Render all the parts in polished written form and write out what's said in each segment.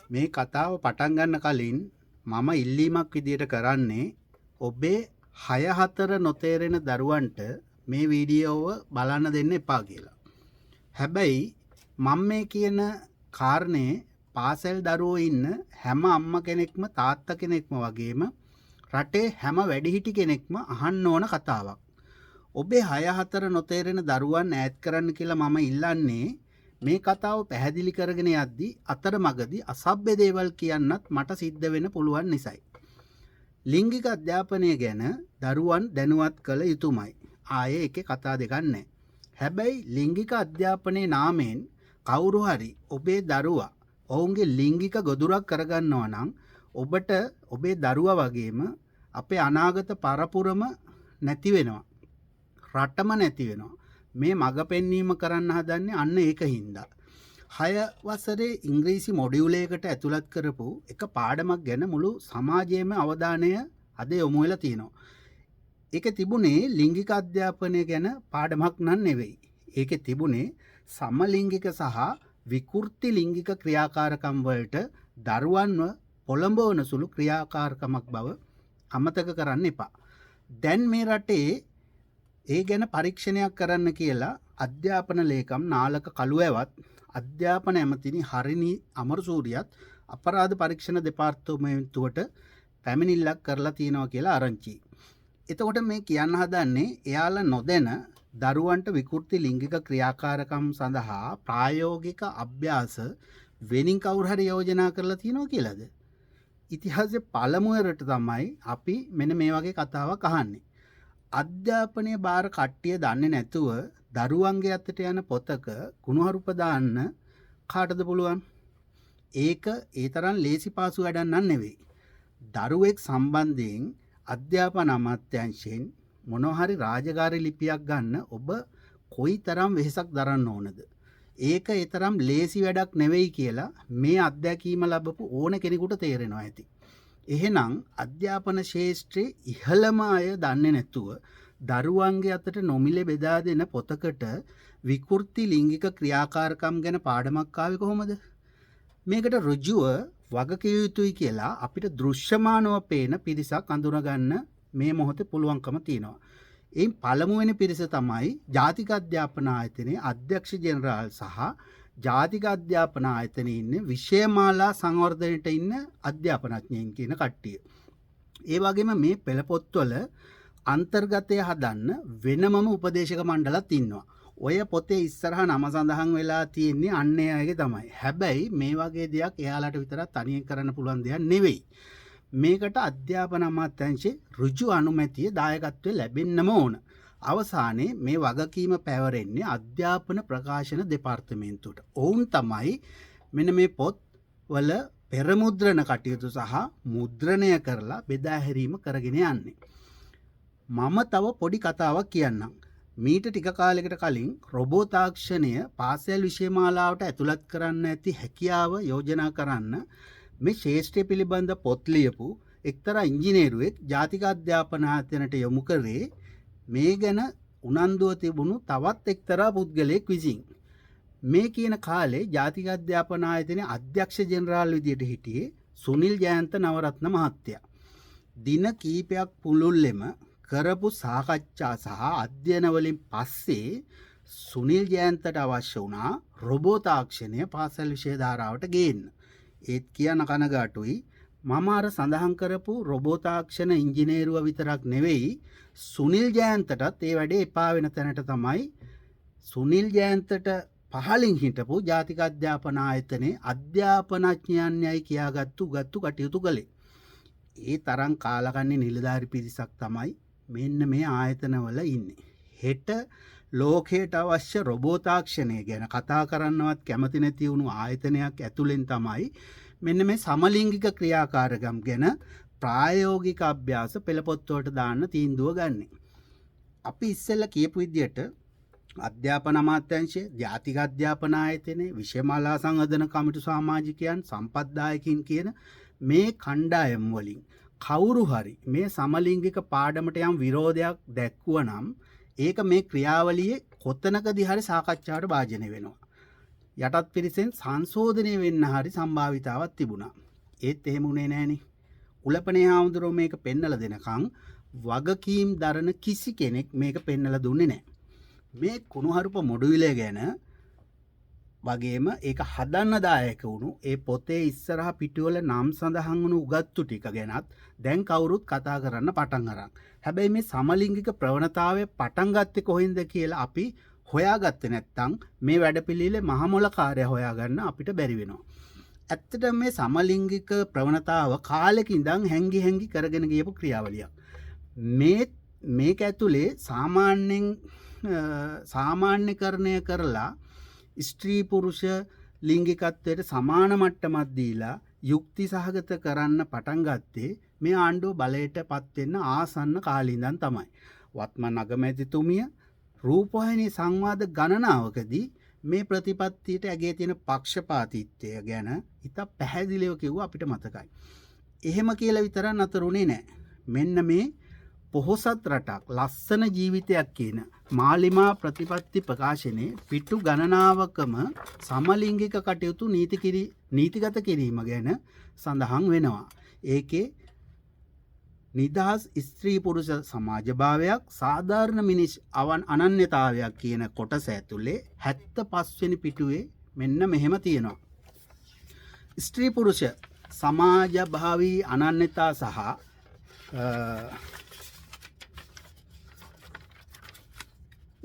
මේ කතාව පටන් ගන්න කලින් මම ඉල්ලීමක් විදියට කරන්නේ ඔබේ 6-4 නොතේරෙන දරුවන්ට මේ වීඩියෝව බලන්න දෙන්න එපා කියලා. හැබැයි මම මේ කියන කාරණේ පාසල් දරුවෝ ඉන්න හැම අම්මා කෙනෙක්ම තාත්තා කෙනෙක්ම වගේම රටේ හැම වැඩිහිටි කෙනෙක්ම අහන්න ඕන කතාවක්. ඔබේ 6-4 නොතේරෙන දරුවන් ඈඩ් කරන්න කියලා මම ඉල්ලන්නේ මේ කතාව පැහැදිලි කරගෙන යද්දී අතරමඟදී අසභ්‍ය දේවල් කියන්නත් මට සිද්ධ වෙන්න පුළුවන් නිසායි. ලිංගික අධ්‍යාපනය ගැන දරුවන් දැනුවත් කළ යුතුමයි. ආයේ එකේ කතා දෙකක් නැහැ. හැබැයි ලිංගික අධ්‍යාපනයේ නාමයෙන් කවුරු හරි ඔබේ දරුවා ඔවුන්ගේ ලිංගික ගොදුරක් කරගන්නවා නම් ඔබට ඔබේ දරුවා වගේම අපේ අනාගත පරපුරම නැති වෙනවා. රටම නැති වෙනවා. මේ මග පෙන්වීම කරන්න හදන්නේ අන්න ඒක හින්දා. 6 වසරේ ඉංග්‍රීසි මොඩියුලයකට ඇතුළත් කරපු එක පාඩමක් ගැන මුළු සමාජයේම අවධානය අද යොමු වෙලා තියෙනවා. ඒකේ තිබුණේ ලිංගික අධ්‍යාපනය ගැන පාඩමක් නන් නෙවෙයි. ඒකේ තිබුණේ සමලිංගික සහ විකෘති ලිංගික ක්‍රියාකාරකම් වලට දරුවන්ව පොළඹවන සුළු ක්‍රියාකාරකමක් බව අමතක කරන්න එපා. දැන් මේ රටේ ඒ ගැන පරීක්ෂණයක් කරන්න කියලා අධ්‍යාපන ලේකම් නාලක කළුවැවත් අධ්‍යාපන ඇමතිනි හරිනි අමරසූරියත් අපරාධ පරීක්ෂණ දෙපාර්තමේන්තුවට පැමිණිල්ලක් කරලා තියෙනවා කියලා ආරංචි. එතකොට මේ කියන්න හදන්නේ එයාලා නොදැන දරුවන්ට විකෘති ලිංගික ක්‍රියාකාරකම් සඳහා ප්‍රායෝගික අභ්‍යාස වෙනින් කවුරු හරි යෝජනා කරලා තියෙනවා කියලාද? ඉතිහාසයේ පළමුවරට තමයි අපි මෙන්න මේ වගේ කතාවක් අහන්නේ. අධ්‍යාපනයේ බාර කට්ටිය දන්නේ නැතුව දරුවන්ගේ අතට යන පොතක කුණුහරුප දාන්න කාටද පුළුවන්? ඒක ඒ තරම් ලේසි පාසු වැඩක් නන් නෙවෙයි. දරුවෙක් සම්බන්ධයෙන් අධ්‍යාපන අමාත්‍යාංශයෙන් මොනවා හරි රාජකාරී ලිපියක් ගන්න ඔබ කොයිතරම් වෙහෙසක් දරන්න ඕනද? ඒක ඒ තරම් ලේසි වැඩක් නෙවෙයි කියලා මේ අත්දැකීම ලැබපු ඕන කෙනෙකුට තේරෙනවා ඇති. එහෙනම් අධ්‍යාපන ශාස්ත්‍රයේ ඉහළම අය දන්නේ නැතුව දරුවන්ගේ අතට නොමිලේ බෙදා දෙන පොතකට විකෘති ලිංගික ක්‍රියාකාරකම් ගැන පාඩමක් ආවේ කොහොමද? මේකට ඍජුව වගකිය යුතුයි කියලා අපිට දෘශ්‍යමානව පේන පිරිසක් අඳුනගන්න මේ මොහොතේ පුළුවන්කම තියෙනවා. එයින් පළමුවෙනි පිරිස තමයි ජාතික අධ්‍යාපන ආයතනයේ අධ්‍යක්ෂ ජෙනරාල් සහ ජාතික අධ්‍යාපන ආයතනයේ ඉන්න විෂයමාලා සංවර්ධනයට ඉන්න අධ්‍යාපනඥයින් කියන කට්ටිය. ඒ වගේම මේ පෙළපොත්වල අන්තර්ගතය හදන්න වෙනමම උපදේශක මණ්ඩලත් ඉන්නවා. ඔය පොතේ ඉස්සරහා නම සඳහන් වෙලා තියෙන්නේ අන්න ඒ අයගේ තමයි. හැබැයි මේ වගේ දෙයක් එයාලට විතරක් තනියෙන් කරන්න පුළුවන් දෙයක් නෙවෙයි. මේකට අධ්‍යාපන අමාත්‍යාංශයේ ඍජු අනුමැතිය දායකත්වය ලැබෙන්නම ඕන. අවසානයේ මේ වගකීම පැවරෙන්නේ අධ්‍යාපන ප්‍රකාශන දෙපාර්තමේන්තුවට. ඔවුන් තමයි මෙන්න මේ පොත් වල පෙරමුද්‍රණ කටයුතු සහ මුද්‍රණය කරලා බෙදා හැරීම කරගෙන යන්නේ. මම තව පොඩි කතාවක් කියන්නම්. මීට ටික කාලයකට කලින් රොබෝ තාක්ෂණය පාසල් විෂය මාලාවට ඇතුළත් කරන්න ඇති හැකියාව යෝජනා කරන්න මේ ශාස්ත්‍රය පිළිබඳ පොත් ලියපු එක්තරා ඉංජිනේරුවෙක් ජාතික අධ්‍යාපන ආයතනයට යොමු කරේ මේ ගැන උනන්දුව තිබුණු තවත් එක්තරා පුද්ගලයෙක් විසින්. මේ කියන කාලේ ජාතික අධ්‍යාපන ආයතනයේ අධ්‍යක්ෂ ජෙනරාල් විදියට හිටියේ සුනිල් ජයන්ත නවරත්න මහත්තයා. දින කීපයක් පුළුල්ලෙම කරපු සාකච්ඡා සහ අධ්‍යයන වලින් පස්සේ සුනිල් ජයන්තට අවශ්‍ය වුණා රොබෝ තාක්ෂණය පාසල් විෂය ධාරාවට ගේන්න. ඒත් කියන කනගාටුයි මම අර සඳහන් කරපු රොබෝ තාක්ෂණ ඉංජිනේරුව විතරක් නෙවෙයි සුනිල් ජයන්තටත් ඒ වැඩේ එපා වෙන තැනට තමයි සුනිල් ජයන්තට පහලින් හිටපු ජාතික අධ්‍යාපන ආයතනයේ අධ්‍යාපනඥයන්යයි කියාගත්තු කටයුතු කළේ. ඒ තරම් කාලකන්ණි නිලධාරි පිරිසක් තමයි මෙන්න මේ ආයතනවල ඉන්නේ. හෙට ලෝකයට අවශ්‍ය රොබෝ තාක්ෂණය ගැන කතා කරන්නවත් කැමති නැති වුණු ආයතනයක් ඇතුළෙන් තමයි මෙන්න මේ සමලිංගික ක්‍රියාකාරකම් ගැන ප්‍රායෝගික අභ්‍යාස පෙළපොත්වලට දාන්න තීන්දුව ගන්නෙ. අපි ඉස්සෙල්ලා කියපු විදිහට අධ්‍යාපන අමාත්‍යාංශය, ජාතික අධ්‍යාපන ආයතනයේ, විෂයමාලා සංවර්ධන කමිටු සමාජිකයන්, සම්පත්දායකින් කියන මේ කණ්ඩායම් වලින් කවුරු හරි මේ සමලිංගික පාඩමට යම් විරෝධයක් දැක්වුවා නම් ඒක මේ ක්‍රියාවලියේ කොතනකදී හරි සාකච්ඡාවට භාජනය වෙනවා. යටත් පිරිසෙන් සංශෝධනය වෙන්න හරි සම්භාවිතාවක් තිබුණා. ඒත් එහෙම උනේ නෑනේ. උලපනේ හාමුදුරුවෝ මේක පෙන්නලා දෙනකන් වගකීම් දරන කිසි කෙනෙක් මේක පෙන්නලා දුන්නේ නෑ. මේ කුණුහරුප මොඩුවිලය ගැන වගේම ඒක හදන්න දායක වුණු ඒ පොතේ ඉස්සරහ පිටුවල නම් සඳහන් වුණු උගත්තු ටික ගැනත් දැන් කවුරුත් කතා කරන්න පටන් අරන්. හැබැයි මේ සමලිංගික ප්‍රවණතාවය පටන් ගත්තේ කොහෙන්ද කියලා අපි හොයාගත්තේ නැත්නම් මේ වැඩපිළිවෙලේ මහමොලකාරය හොයාගන්න අපිට බැරි වෙනවා. ඇත්තටම මේ සමලිංගික ප්‍රවණතාව කාලෙක ඉඳන් හැංගි කරගෙන ගියපු ක්‍රියාවලියක්. මේක ඇතුලේ සාමාන්‍යකරණය කරලා ස්ත්‍රී පුරුෂ ලිංගිකත්වයට සමාන මට්ටමක් දීලා යුක්ති සහගත කරන්න පටන් ගත්තේ මේ ආණ්ඩුව බලයට පත් වෙන්න ආසන්න කාලේ ඉඳන් තමයි. වත්මන් අගමැතිතුමිය රූපවාහිනී සංවාද ගණනාවකදී මේ ප්‍රතිපත්තියට ඇගේ තියෙන පක්ෂපාතීත්වය ගැන ඉතා පැහැදිලිව කිව්වා අපිට මතකයි. එහෙම කියලා විතරක් නතරුනේ නැහැ. මෙන්න මේ පොහොසත් රටක් ලස්සන ජීවිතයක් කියන මාලිමා ප්‍රතිපත්ති ප්‍රකාශනයේ පිටු ගණනාවකම සමලිංගික කටයුතු නීතිගත කිරීම ගැන සඳහන් වෙනවා. ඒකේ නිදහස් ස්ත්‍රී පුරුෂ සමාජභාවයක් සාධාරණ මිනිස් අනන්‍යතාවයක් කියන කොටස ඇතුලේ 75 වෙනි පිටුවේ මෙන්න මෙහෙම තියෙනවා. ස්ත්‍රී පුරුෂ සමාජභාවී අනන්‍යතා සහ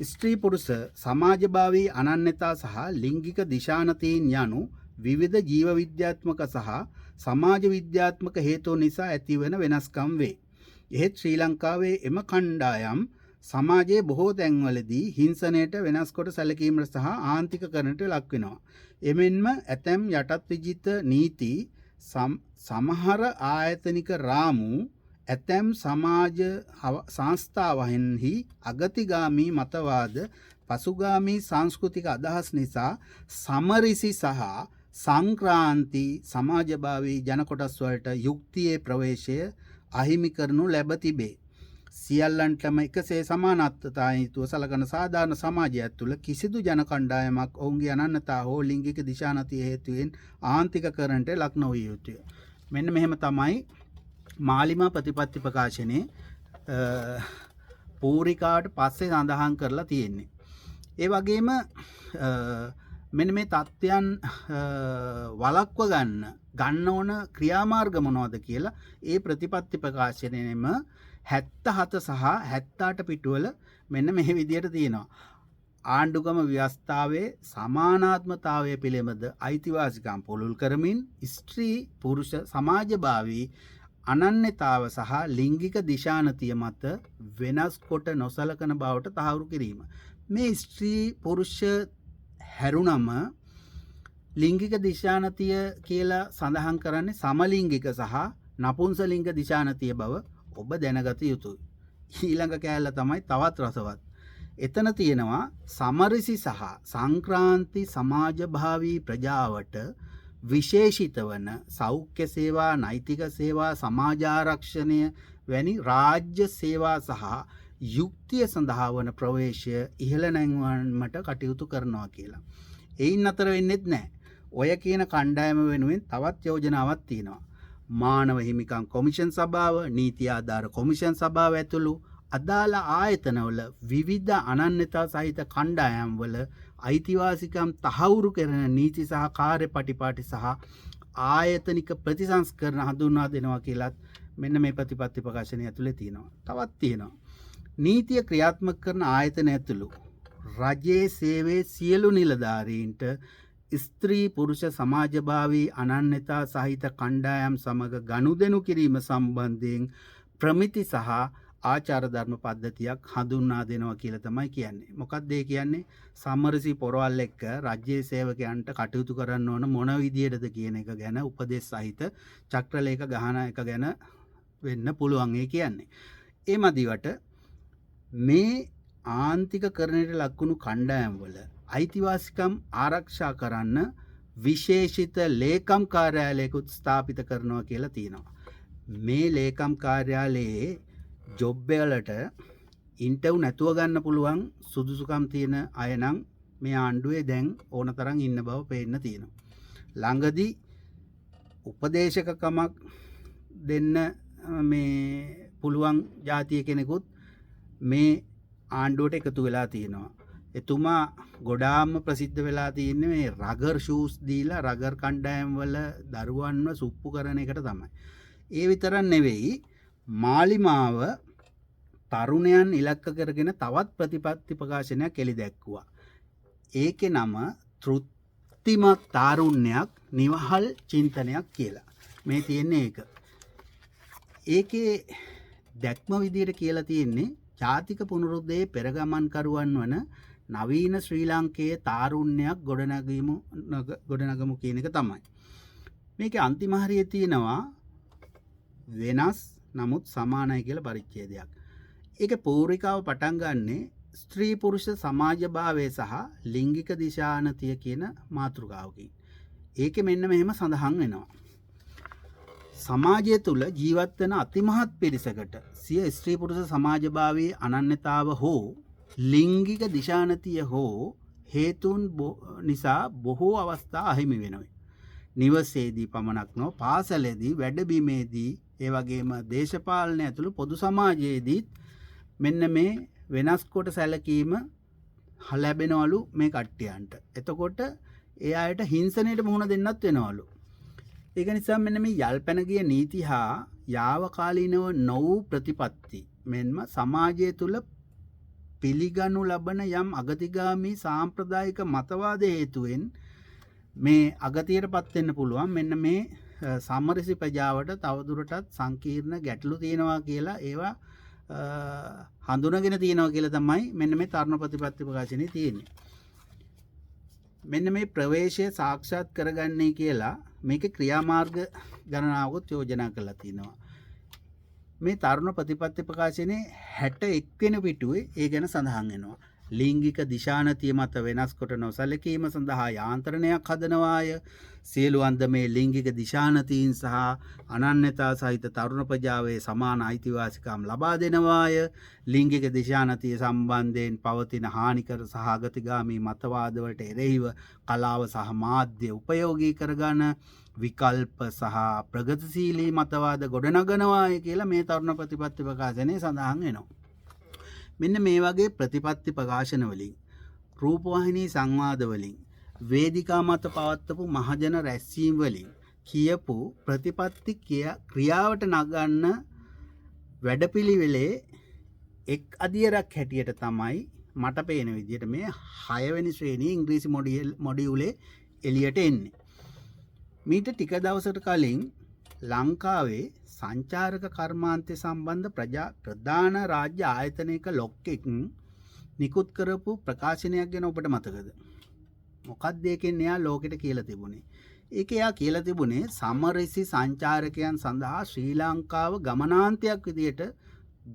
ස්ත්‍රී පුරුෂ සමාජභාවී අනන්‍යතා සහ ලිංගික දිශානතීන් යනු විවිධ ජීව විද්‍යාත්මක සහ සමාජ විද්‍යාත්මක හේතු නිසා ඇතිවන වෙනස්කම් වේ. එහෙත් ශ්‍රී ලංකාවේ එම කණ්ඩායම් සමාජයේ බොහෝ තැන්වලදී හිංසනයට වෙනස් කොට සැලකීමට සහ ආන්තිකකරණයට ලක් වෙනවා. එමෙන්ම ඇතැම් යටත් විජිත නීති සමහර ආයතනික රාමු ඇතැම් සමාජ සංස්ථාවන්හි අගතිගාමී මතවාද පසුගාමී සංස්කෘතික අදහස් නිසා සමරිසි සහ සංක්‍රාන්ති සමාජභාවී ජනකොටස් වලට යුක්තියේ ප්‍රවේශය අහිමි කරනු ලැබ තිබේ. සියල්ලන්ටම එකසේ සමානත්වතාවයුතුව සලකන සාධාරණ සමාජයක් තුළ කිසිදු ජන කණ්ඩායමක් ඔවුන්ගේ අනන්‍යතා හෝ ලිංගික දිශානතිය හේතුවෙන් ආන්තිකකරණයට ලක් නොවිය යුතුය. මෙන්න මෙහෙම තමයි මාලිමා ප්‍රතිපත්ති ප්‍රකාශනයේ පූරිකාට පස්සේ සඳහන් කරලා තියෙන්නේ. ඒ වගේම මෙන්න මේ තත්ත්වයන් වළක්ව ගන්න ඕන ක්‍රියාමාර්ග මොනවද කියලා ඒ ප්‍රතිපත්ති ප්‍රකාශනයේම 77 සහ 78 පිටුවල මෙන්න මේ විදිහට තියෙනවා. ආණ්ඩුක්‍රම ව්‍යවස්ථාවේ සමානාත්මතාවය පිළිබඳ අයිතිවාසිකම් පුළුල් කරමින් ස්ත්‍රී පුරුෂ සමාජභාවී අනන්‍යතාව සහ ලිංගික දිශානතිය මත වෙනස් කොට නොසලකන බවට තහවුරු කිරීම. මේ ස්ත්‍රී පුරුෂ හැරුණම ලිංගික දිශානතිය කියලා සඳහන් කරන්නේ සමලිංගික සහ නපුංසලිංග දිශානතිය බව ඔබ දැනගත යුතුයි. ඊළඟ කෑල්ල තමයි තවත් රසවත්. එතන තියෙනවා සමරිසි සහ සංක්‍රාන්ති සමාජභාවී ප්‍රජාවට විශේෂිත වන සෞඛ්‍ය සේවා, නෛතික සේවා, සමාජාරක්ෂණය වැනි රාජ්‍ය සේවා සහ යුක්තිය සඳහා වන ප්‍රවේශය ඉහළ නැංවීමට කටයුතු කරනවා කියලා. එයින් අතර වෙන්නෙත් නැහැ. ඔය කියන කණ්ඩායම වෙනුවෙන් තවත් යෝජනාවක් තියෙනවා. මානව හිමිකම් කොමිෂන් සභාව, නීති ආධාර කොමිෂන් සභාව ඇතුළු අදාළ ආයතනවල විවිධ අනන්‍යතා සහිත කණ්ඩායම් වල අයිතිවාසිකම් තහවුරු කරන නීති සහ කාර්යපටිපාටි සහ ආයතනික ප්‍රතිසංස්කරණ හඳුන්වා දෙනවා කියලත් මෙන්න මේ ප්‍රතිපත්ති ප්‍රකාශනය ඇතුලේ තියෙනවා. තවත් තියෙනවා. නීතිය ක්‍රියාත්මක කරන ආයතන ඇතුළු රජයේ සේවයේ සියලු නිලධාරීන්ට ස්ත්‍රී පුරුෂ සමාජභාවී අනන්‍යතා සහිත කණ්ඩායම් සමග ගනුදෙනු කිරීම සම්බන්ධයෙන් ප්‍රමිති සහ ආචාර ධර්ම පද්ධතියක් හඳුන්වා දෙනවා කියලා තමයි කියන්නේ. මොකක්ද ඒ කියන්නේ? සමරසි පොරවල් එක්ක රාජ්‍ය සේවකයන්ට කටයුතු කරන්න ඕන මොන විදියටද කියන එක ගැන උපදෙස් සහිත චක්‍රලේඛ ගහන එක ගැන වෙන්න පුළුවන් ඒ කියන්නේ. ඒ මදිවට මේ ආන්තිකකරණයට ලක්වුණු කණ්ඩායම් වල අයිතිවාසිකම් ආරක්ෂා කරන්න විශේෂිත ලේකම් කාර්යාලයකුත් ස්ථාපිත කරනවා කියලා තියෙනවා. මේ ලේකම් කාර්යාලයේ ජොබ් වලට ඉන්ටර්වයුව නැතුව ගන්න පුළුවන් සුදුසුකම් තියෙන අය නම් මේ ආණ්ඩුවේ දැන් ඕන තරම් ඉන්න බව පේන්න තියෙනවා. ළඟදී උපදේශකකමක් දෙන්න මේ පුළුවන් ජාතිය කෙනෙකුත් මේ ආණ්ඩුවට එකතු වෙලා තියෙනවා. එතුමා ගොඩාක්ම ප්‍රසිද්ධ වෙලා තියෙන්නේ මේ රගර් ෂූස් දීලා රගර් කණ්ඩායම් වල දරුවන්ව සුප්පු කරන එකට තමයි. ඒ විතරක් නෙවෙයි මාලිමාව තරුණයන් ඉලක්ක කරගෙන තවත් ප්‍රතිපත්ති ප්‍රකාශනයක් එළි දැක්වුවා. ඒකේ නම තෘප්තිමත් තාරුණ්‍යයක් නිවහල් චින්තනයක් කියලා. මේ තියෙන්නේ ඒක. ඒකේ දැක්ම විදියට කියලා තියෙන්නේ ජාතික පුනරුද්ධයේ පෙරගමන්කරුවන් වන නවීන ශ්‍රී ලාංකේය තාරුණ්‍යයක් ගොඩනගමු කියන එක තමයි. මේකේ අන්තිම හරියේ තියෙනවා වෙනස් නමුත් සමානයි කියලා පරිච්ඡේදයක්. ඒක පූර්විකාව පටන් ගන්නේ ස්ත්‍රී පුරුෂ සමාජභාවය සහ ලිංගික දිශානතිය කියන මාතෘකාවකින්. ඒකේ මෙන්න මෙහෙම සඳහන් වෙනවා. සමාජය තුළ ජීවත් වන අතිමහත් පිරිසකට සිය ස්ත්‍රී පුරුෂ සමාජභාවයේ අනන්‍යතාව හෝ ලිංගික දිශානතිය හෝ හේතුන් නිසා බොහෝ අවස්ථා අහිමි වෙනවා. නිවසේදී පමණක් නොව පාසලේදී වැඩබිමේදී ඒ වගේම දේශපාලනය ඇතුළු පොදු සමාජයේදීත් මෙන්න මේ වෙනස් කොට සැලකීම ලැබෙනවලු මේ කට්ටියන්ට. එතකොට ඒ අයට හිංසනයට මුහුණ දෙන්නත් වෙනවලු. ඒක නිසා මෙන්න මේ යල්පැන ගිය නීති හා යාවකාලීනව නොවූ ප්‍රතිපත්ති මෙන්ම සමාජය තුළ පිළිගනු ලබන යම් අගතිගාමී සාම්ප්‍රදායික මතවාද හේතුවෙන් මේ අගතියට පත් වෙන්න පුළුවන්. මෙන්න මේ සමරසි ප්‍රජාවට තවදුරටත් සංකීර්ණ ගැටලු තියෙනවා කියලා ඒවා හඳුනගෙන තියෙනවා කියලා තමයි මෙන්න මේ තරුණ ප්‍රතිපත්ති ප්‍රකාශනයේ තියෙන්නේ. මෙන්න මේ ප්‍රවේශය සාක්ෂාත් කරගන්නේ කියලා මේක ක්‍රියාමාර්ග ගණනාවකුත් යෝජනා කරලා තියෙනවා. මේ තරුණ ප්‍රතිපත්ති ප්‍රකාශනයේ 61 වෙනි පිටුවේ ඒ ගැන සඳහන් වෙනවා. ලිංගික දිශානතිය මත වෙනස් කොට නොසැලකීම සඳහා යාන්ත්‍රණයක් හදනවාය. සියලු අන්දමේ ලිංගික දිශානතීන් සහ අනන්‍යතා සහිත තරුණ ප්‍රජාවේ සමාන අයිතිවාසිකම් ලබා දෙනවාය. ලිංගික දිශානතිය සම්බන්ධයෙන් පවතින හානිකර සහ අගතිගාමී මතවාදවලට එරෙහිව කලාව සහ මාධ්‍ය උපයෝගී කරගන්න විකල්ප සහ ප්‍රගතිශීලී මතවාද ගොඩනගනවාය කියලා මේ තරුණ ප්‍රතිපත්ති ප්‍රකාශනයේ සඳහන් වෙනවා. මෙන්න මේ වගේ ප්‍රතිපත්ති ප්‍රකාශන වලින් රූපවාහිනී සංවාද වලින් වේදිකා මත පවත්වපු මහජන රැස්වීම් වලින් කියපු ප්‍රතිපත්ති ක්‍රියාවට නගන්න වැඩපිළිවෙලේ එක් අදියරක් හැටියට තමයි මට පේන විදිහට මේ 6 වෙනි ශ්‍රේණියේ ඉංග්‍රීසි මොඩියුලේ එළියට එන්නේ. මීට ටික දවසකට කලින් ලංකාවේ සංචාරක කර්මාන්තය සම්බන්ධ ප්‍රධාන රාජ්‍ය ආයතනයක ලොක්කෙක් නිකුත් කරපු ප්‍රකාශනයක් ගැන ඔබට මතකද? මොකක්ද ඒකෙන් එයා ලෝකෙට කියලා තිබුණේ? ඒක එයා කියලා තිබුණේ සමරසි සංචාරකයන් සඳහා ශ්‍රී ලංකාව ගමනාන්තයක් විදියට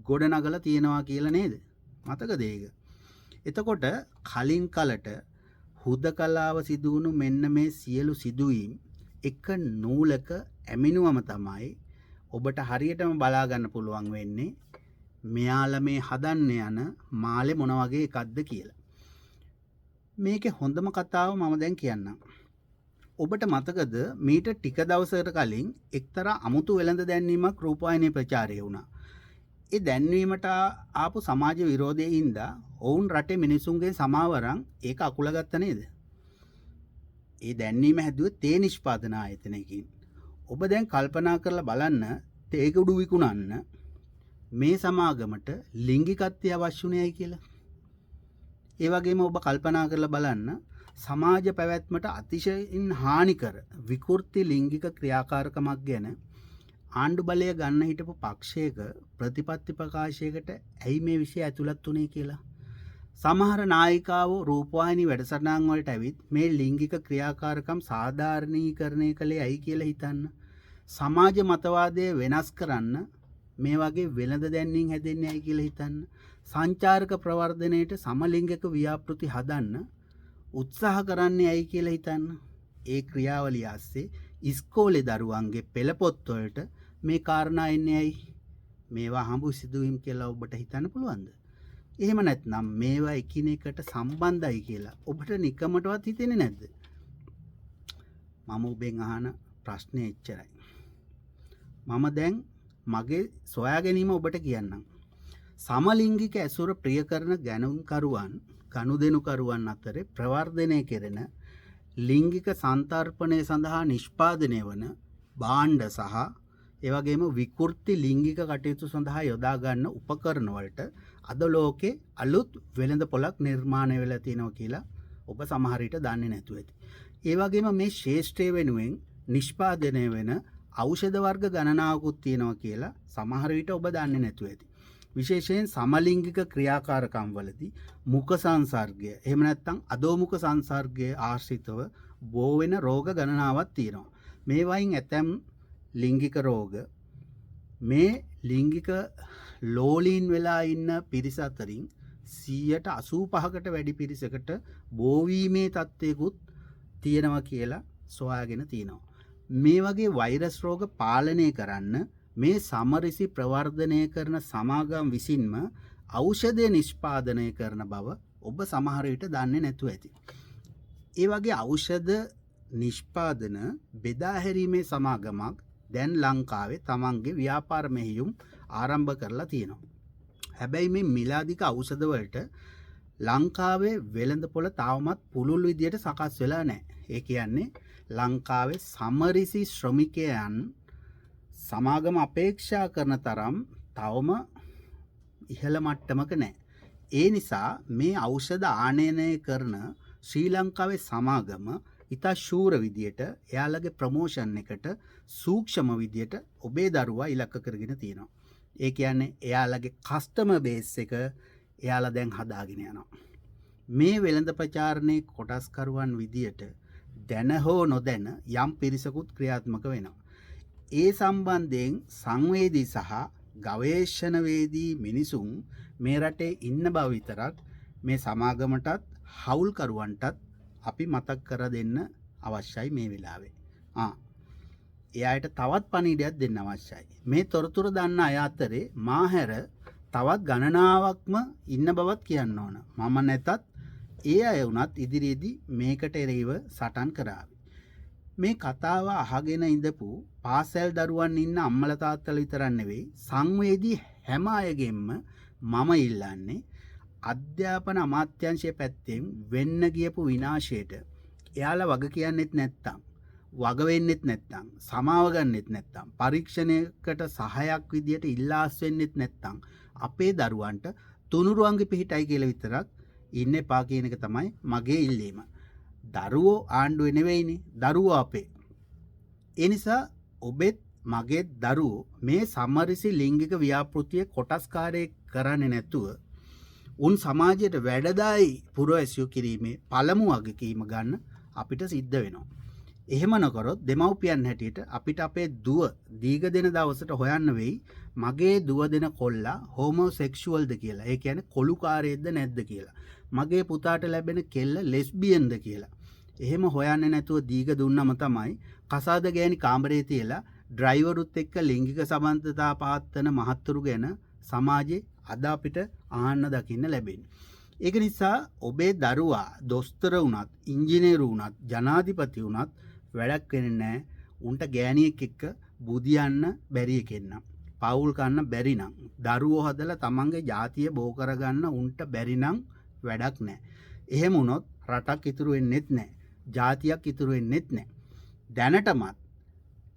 ගොඩනගලා තියෙනවා කියලා නේද? මතකද ඒක? එතකොට කලින් කලට හුදකලාව සිදුවුණු මෙන්න මේ සියලු සිදුවීම් එක නූලක ඇමිනුවම තමයි ඔබට හරියටම බලා ගන්න පුළුවන් වෙන්නේ මෙයාලා මේ හදන්න යන මාලේ මොන වගේ එකක්ද කියලා. මේකේ හොඳම කතාව මම දැන් කියන්නම්. ඔබට මතකද මීට ටික දවසකට කලින් එක්තරා අමුතු වෙළඳ දැන්වීමක් රූපවාහිනියේ ප්‍රචාරය වුණා. ඒ දැන්වීමට ආපු සමාජ විරෝධයේ හින්දා ඔවුන් රටේ මිනිසුන්ගේ සමාවරන් ඒක අකුලගත්ත නේද? ඒ දැන්වීම හැදුවේ තේ නිෂ්පාදන ආයතනයකින්. ඔබ දැන් කල්පනා කරලා බලන්න තේ කුඩු විකුණන්න මේ සමාගමට ලිංගිකත්වය අවශ්‍යුණේයි කියලා. ඒ වගේම ඔබ කල්පනා කරලා බලන්න සමාජ පැවැත්මට අතිශයින් හානිකර විකෘති ලිංගික ක්‍රියාකාරකමක් ගැන ආණ්ඩු බලය ගන්න හිටපු පක්ෂයක ප්‍රතිපත්ති ප්‍රකාශයකට ඇයි මේ විෂය ඇතුළත් වුණේ කියලා. සමහර නායිකාවෝ රූපවාහිනී වැඩසටහන් වලට ඇවිත් මේ ලිංගික ක්‍රියාකාරකම් සාධාරණීකරණය කළේ ඇයි කියලා හිතන්න. සමාජ මතවාදය වෙනස් කරන්න මේ වගේ වෙළඳ දැන්වීම් හැදෙන්නේ ඇයි කියලා හිතන්න. සංචාරක ප්‍රවර්ධනයේට සමලිංගික ව්‍යාපෘති හදන්න උත්සාහ කරන්නේ ඇයි කියලා හිතන්න. ඒ ක්‍රියාවලිය ASCII ඉස්කෝලේ දරුවන්ගේ පෙළ පොත්වලට මේ කාරණා එන්නේ ඇයි? මේවා හම්බු සිදුවීම් කියලා ඔබට හිතන්න පුළුවන්ද? එහෙම නැත්නම් මේවා එකිනෙකට සම්බන්ධයි කියලා ඔබට නිකමටවත් හිතෙන්නේ නැද්ද? මම ඔබෙන් අහන ප්‍රශ්නේ එච්චරයි. මම දැන් මගේ සොයා ගැනීම ඔබට කියන්නම්. සමලිංගික ඇසුර ප්‍රිය කරන ගැනුම්කරුවන් ගනුදෙනුකරුවන් අතරේ ප්‍රවර්ධනය කෙරෙන ලිංගික සංතර්පණය සඳහා නිෂ්පාදනය වන භාණ්ඩ සහ එවැගේම විකෘති ලිංගික කටයුතු සඳහා යොදා ගන්න උපකරණ වලට අද ලෝකේ අලුත් වෙළඳ පොලක් නිර්මාණය වෙලා තියෙනවා කියලා ඔබ සමහර විට දන්නේ නැතුව ඇති. ඒ වගේම මේ ශේෂ්ත්‍රය වෙනුවෙන් නිෂ්පාදනය වෙන ඖෂධ වර්ග ගණනාවකුත් තියෙනවා කියලා සමහර විට ඔබ දන්නේ නැතුව ඇති. විශේෂයෙන් සමලිංගික ක්‍රියාකාරකම් වලදී මුඛ සංසර්ගය එහෙම නැත්නම් අදෝමුඛ සංසර්ගය ආශ්‍රිතව බෝ වෙන රෝග ගණනාවක් තියෙනවා. මේ වයින් ඇතැම් ලිංගික රෝග මේ ලිංගික ලෝලීන් වෙලා ඉන්න පිරිස අතරින් 85%කට වැඩි පිරිසකට බෝවීමේ තත්ත්වයකුත් තියෙනවා කියලා සොයාගෙන තියෙනවා. මේ වගේ වෛරස් රෝග පාලනය කරන්න මේ සමරිසි ප්‍රවර්ධනය කරන සමාගම් විසින්ම ඖෂධය නිෂ්පාදනය කරන බව ඔබ සමහර විට දන්නේ නැතුව ඇති. ඒ වගේ ඖෂධ නිෂ්පාදන බෙදා හැරීමේ සමාගමක් දැන් ලංකාවේ තමන්ගේ ව්‍යාපාර මෙහෙයුම් ආරම්භ කරලා තියෙනවා. හැබැයි මේ මිලාදික ඖෂධ වලට ලංකාවේ වෙළඳපොළ තාමත් පුළුල් විදියට සකස් වෙලා නැහැ. ඒ කියන්නේ ලංකාවේ සමරිසි ශ්‍රමිකයන් සමාගම අපේක්ෂා කරන තරම් තවම ඉහළ මට්ටමක නැහැ. ඒ නිසා මේ ඖෂධ ආනයනය කරන ශ්‍රී ලංකාවේ සමාගම ඉතා ශූර විදියට එයාලගේ ප්‍රමෝෂන් එකට සූක්ෂම විදියට ඔබේ දරුවා ඉලක්ක කරගෙන තියෙනවා. ඒ කියන්නේ එයාලගේ කස්ටමර් බේස් එක එයාලා දැන් හදාගෙන යනවා. මේ වෙළඳ ප්‍රචාරණයේ කොටස්කරුවන් විදියට දැන හෝ නොදැන යම් පිරිසකුත් ක්‍රියාත්මක වෙනවා. ඒ සම්බන්ධයෙන් සංවේදී සහ ගවේෂණවේදී මිනිසුන් මේ රටේ ඉන්න බව විතරක් මේ සමාගමටත් හවුල්කරුවන්ටත් අපි මතක් කර දෙන්න අවශ්‍යයි මේ වෙලාවේ. එයාට තවත් පණිවිඩයක් දෙන්න අවශ්‍යයි. මේ තොරතුරු දන්න අය අතරේ මා හැර තවත් ගණනාවක්ම ඉන්න බවත් කියන්න ඕන. මම නැතත් ඒ අය වුණත් ඉදිරියේදී මේකට එරෙහිව සටන් කරાવી. මේ කතාව අහගෙන ඉඳපු පාසල් දරුවන් ඉන්න අම්මලා තාත්තලා විතරක් නෙවෙයි සංවේදී හැම අයගෙන්ම මම ඉල්ලන්නේ අධ්‍යාපන අමාත්‍යාංශයේ පැත්තෙන් වෙන්න ගියපු විනාශයට එයාලා වග කියන්නෙත් නැත්තම් වග වෙන්නෙත් නැත්තම් සමාව ගන්නෙත් නැත්තම් පරීක්ෂණයකට සහායක් විදියට ඉල්ලාස් වෙන්නෙත් නැත්තම් අපේ දරුවන්ට තුනුරුවන්ගේ පිහිටයි කියලා විතරක් ඉන්න එපා කියන එක තමයි මගේ ඉල්ලීම. දරුවෝ ආණ්ඩුවේ නෙවෙයිනේ දරුවෝ අපේ. ඒ නිසා ඔබෙත් මගේ දරුවෝ මේ සමරිසි ලිංගික ව්‍යාපෘතිය කොටස්කාරයෙක් කරන්නේ නැතුව උන් සමාජයට වැඩදායි පුරවැසියෝ කිරීමේ පළමු වගකීම ගන්න අපිට සිද්ධ වෙනවා. එහෙම නොකරොත් දෙමව්පියන් හැටියට අපිට අපේ දුව දීග දෙන දවසට හොයන්න වෙයි මගේ දුව දෙන කොල්ලා හෝමෝසෙක්ෂුවල්ද කියලා. ඒ කියන්නේ කොළුකාරයෙක්ද නැද්ද කියලා. මගේ පුතාට ලැබෙන කෙල්ල ලෙස්බියන්ද කියලා. එහෙම හොයන්නේ නැතුව දීග දුන්නම තමයි කසාද ගෑණි කාමරේ තියලා ඩ්‍රයිවරුත් එක්ක ලිංගික සම්බන්ධතා පවත්වන මහත්තුරු ගැන සමාජයේ අද අපිට ආන්න දකින්න ලැබෙන්නේ. ඒක නිසා ඔබේ දරුවා දොස්තර වුණත් ඉංජිනේරු වුණත් ජනාධිපති වුණත් වැඩක් වෙන්නේ නැහැ. උන්ට ගෑණියෙක් එක්ක බුදියන්න බැරි එකෙන්න. පවුල් කන්න බැරි නම් දරුවෝ හදලා තමන්ගේ ජාතිය බෝ කරගන්න උන්ට බැරි නම් වැඩක් නැහැ. එහෙම වුණොත් රටක් ඉතුරු වෙන්නේත් නැහැ. ජාතියක් ඉතුරු වෙන්නේත් නැහැ. දැනටමත්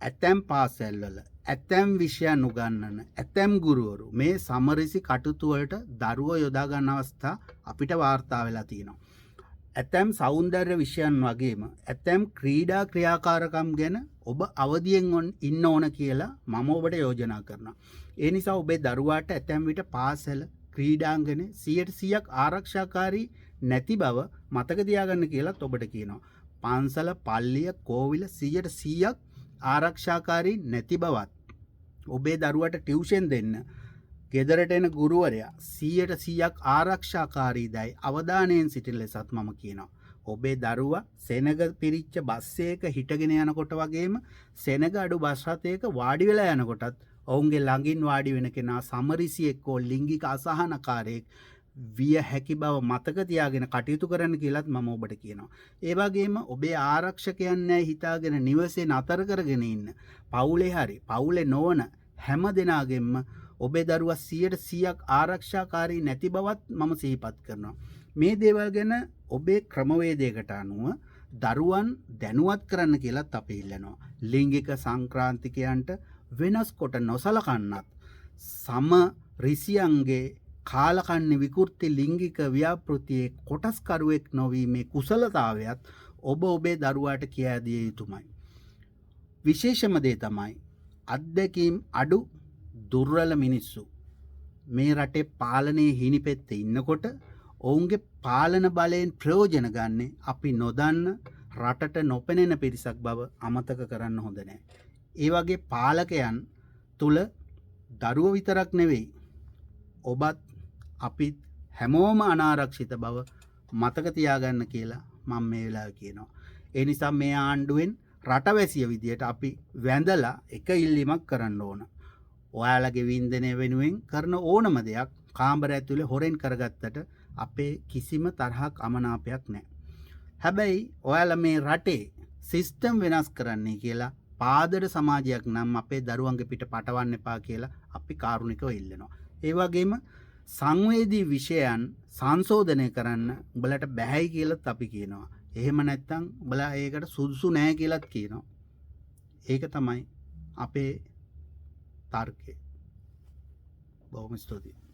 ඇතැම් පාසල්වල ඇතැම් විෂයන් උගන්වන ඇතැම් ගුරුවරු මේ සමරිසි කටයුතු වලට දරුවෝ යොදා ගන්න අවස්ථා අපිට වාර්තා වෙලා තියෙනවා. ඇතැම් සෞන්දර්ය විෂයන් වගේම ඇතැම් ක්‍රීඩා ක්‍රියාකාරකම් ගැන ඔබ අවදියෙන් ඉන්න ඕන කියලා මම ඔබට යෝජනා කරනවා. ඒ නිසා ඔබේ දරුවාට ඇතැම් විට පාසල ක්‍රීඩාංගනේ 100% ආරක්ෂාකාරී නැති බව මතක තියාගන්න කියලාත් ඔබට කියනවා. පන්සල පල්ලිය කෝවිල 100% ආරක්ෂාකාරී නැති බවත් ඔබේ දරුවට ටියුෂන් දෙන්න ගෙදරට එන ගුරුවරයා 100% ආරක්ෂාකාරීදයි අවධානයෙන් සිටින ලෙසත් මම කියනවා. ඔබේ දරුවා සෙනග පිරිච්ච බස් එකක හිටගෙන යනකොට වගේම සෙනග අඩු බස් රථයක වාඩි වෙලා යනකොටත් ඔවුන්ගේ ළඟින් වාඩි වෙන කෙනා සමරිසියෙක් හෝ ලිංගික අසහනකාරයෙක් විය හැකි බව මතක තියාගෙන කටයුතු කරන්න කියලත් මම ඔබට කියනවා. ඒ වගේම ඔබේ ආරක්ෂකයන් හිතාගෙන නිවසේ නතර කරගෙන ඉන්න පවුලේ හරි පවුලේ නොවන හැම දෙනාගෙන්ම ඔබේ දරුවා 100%ක් ආරක්ෂාකාරී නැති බවත් මම සිහිපත් කරනවා. මේ දේවල් ගැන ඔබේ ක්‍රමවේදයකට අනුව දරුවන් දැනුවත් කරන්න කියලත් අපි ඉල්ලනවා. ලිංගික සංක්‍රාන්තිකයන්ට වෙනස් කොට නොසලකන්නත් සම රිසියන්ගේ කාලකන්ණි විකෘති ලිංගික ව්‍යාපෘතියේ කොටස්කරුවෙක් නොවීමේ කුසලතාවයත් ඔබ ඔබේ දරුවාට කියා දිය යුතුමයි. විශේෂම දේ තමයි අත්දැකීම් අඩු දුර්වල මිනිස්සු මේ රටේ පාලනයේ හිණිපෙත්තේ ඉන්නකොට ඔවුන්ගේ පාලන බලයෙන් ප්‍රයෝජන ගන්න අපි නොදන්න රටට නොපෙනෙන පිරිසක් බව අමතක කරන්න හොඳ නැහැ. ඒ වගේ පාලකයන් තුල දරුවෝ විතරක් නෙවෙයි ඔබත් අපිත් හැමෝම අනාරක්ෂිත බව මතක තියාගන්න කියලා මම මේ වෙලාවේ කියනවා. ඒ නිසා මේ ආණ්ඩුවෙන් රටවැසිය විදියට අපි වැඳලා එක ඉල්ලීමක් කරන්න ඕන. ඔයාලගේ වින්දනය වෙනුවෙන් කරන ඕනම දෙයක් කාමර ඇතුලේ හොරෙන් කරගත්තට අපේ කිසිම තරහක් අමනාපයක් නැහැ. හැබැයි ඔයාලා මේ රටේ සිස්ටම් වෙනස් කරන්නයි කියලා පාදර සමාජයක් නම් අපේ දරුවන්ගේ පිට පටවන්න එපා කියලා අපි කාරුණිකව ඉල්ලනවා. ඒ වගේම සංවේදී විෂයන් සංශෝධනය කරන්න උඹලට බැහැයි කියලාත් අපි කියනවා. එහෙම නැත්නම් උඹලා ඒකට සුදුසු නැහැ කියලාත් කියනවා. ඒක තමයි අපේ තර්කය. බොහොම ස්තුතියි.